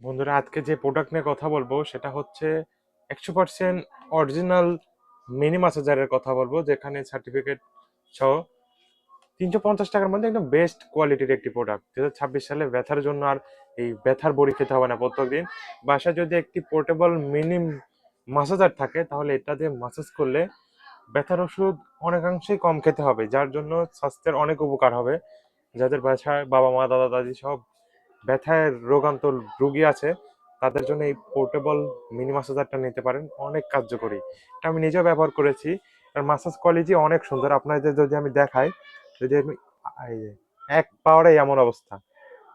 বন্ধুরা, আজকে যে প্রোডাক্ট নিয়ে কথা বলবো সেটা হচ্ছে 100% অরিজিনাল মিনি ম্যাসাজারের কথা বলবো, যেখানে সার্টিফিকেট সহ 350 টাকার মধ্যে একদম বেস্ট কোয়ালিটির একটি প্রোডাক্ট। 2026 সালে ব্যথার জন্য আর এই ব্যথার বড়ি খেতে হবে না প্রত্যেকদিন। বাসায় যদি একটি পোর্টেবল মিনি ম্যাসাজার থাকে তাহলে এটা দিয়ে ম্যাসাজ করলে ব্যথার ওষুধ অনেকাংশেই কম খেতে হবে, যার জন্য স্বাস্থ্যের অনেক উপকার হবে। যাদের বাসায় বাবা মা দাদা দাদি সব ব্যথায় রোগান্ত রোগী আছে, তাদের জন্য এই পোর্টেবল মিনি ম্যাসাজারটা নিতে পারেন, অনেক কার্যকরী। এটা আমি নিজেও ব্যবহার করেছি। আর ম্যাসাজ কোয়ালিটি অনেক সুন্দর। আপনাদের যদি আমি দেখাই, যদি আমি এই যে এক পাওয়ারে এমন অবস্থা,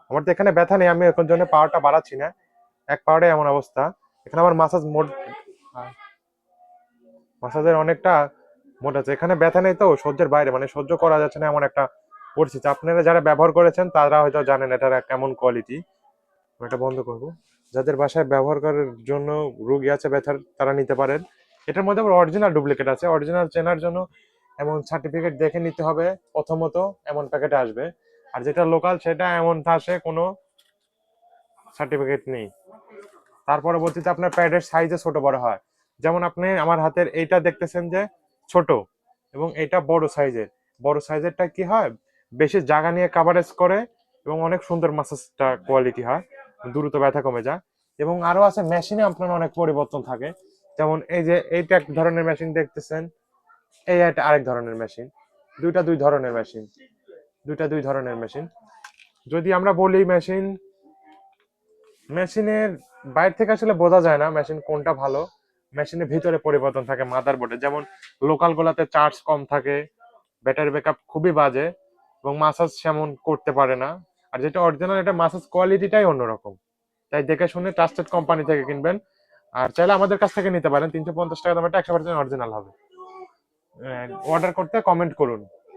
আমার তো এখানে ব্যথা নেই, আমি এখন জন্য পাওয়ারটা বাড়াচ্ছি না। এক পাওয়ারে এমন অবস্থা, এখানে আমার মাসাজ মোড, মাসাজের অনেকটা মোড আছে, এখানে ব্যথা নেই তো সহ্যের বাইরে, মানে সহ্য করা যাচ্ছে না এমন একটা পরিস্থিতি। আপনারা যারা ব্যবহার করেছেন তারা হয়তো জানেন এটার কেমন কোয়ালিটি। এটা বন্ধ করব। যাদের বাসায় ব্যবহার করার জন্য রোগী আছে ব্যথার, তারা নিতে পারেন। এটার মধ্যে আবার অরিজিনাল ডুপ্লিকেট আছে। অরিজিনাল চেনার জন্য এমন সার্টিফিকেট দেখে নিতে হবে প্রথমত, এমন প্যাকেটে আসবে। আর যেটা লোকাল সেটা এমন আসে কোনো সার্টিফিকেট নেই। তার পরবর্তীতে আপনার প্যাডের সাইজে ছোট বড় হয়। যেমন আপনি আমার হাতের এইটা দেখতেছেন যে ছোট, এবং এইটা বড় সাইজের। বড় সাইজেরটা কি হয়, বেশি জায়গা নিয়ে কাভারেজ করে এবং অনেক সুন্দর মাসাজটা কোয়ালিটি হয়, দ্রুত ব্যথা কমে যায়। এবং আরো আছে মেশিনে আপনার অনেক পরিবর্তন থাকে। যেমন এই যে এইটা এক ধরনের মেশিন দেখতেছেন, এই একটা আরেক ধরনের মেশিন। দুই ধরনের মেশিন, দুই ধরনের মেশিন। যদি আমরা বলি মেশিন, মেশিনের বাইরে থেকে আসলে বোঝা যায় না মেশিন কোনটা ভালো। মেশিনের ভিতরে পরিবর্তন থাকে মাদারবোর্ডে। যেমন লোকাল গুলাতে চার্জ কম থাকে, ব্যাটারি ব্যাকআপ খুবই বাজে, এবং মাসাজ সেমন করতে পারে না। আর যেটা অরিজিনাল, এটা মাসাজ কোয়ালিটিটাই অন্যরকম। তাই দেখে শুনে ট্রাস্টেড কোম্পানি থেকে কিনবেন। আর চাইলে আমাদের কাছ থেকে নিতে পারেন। 350 টাকা দাম, এটা 100% অরিজিনাল হবে। অর্ডার করতে কমেন্ট করুন।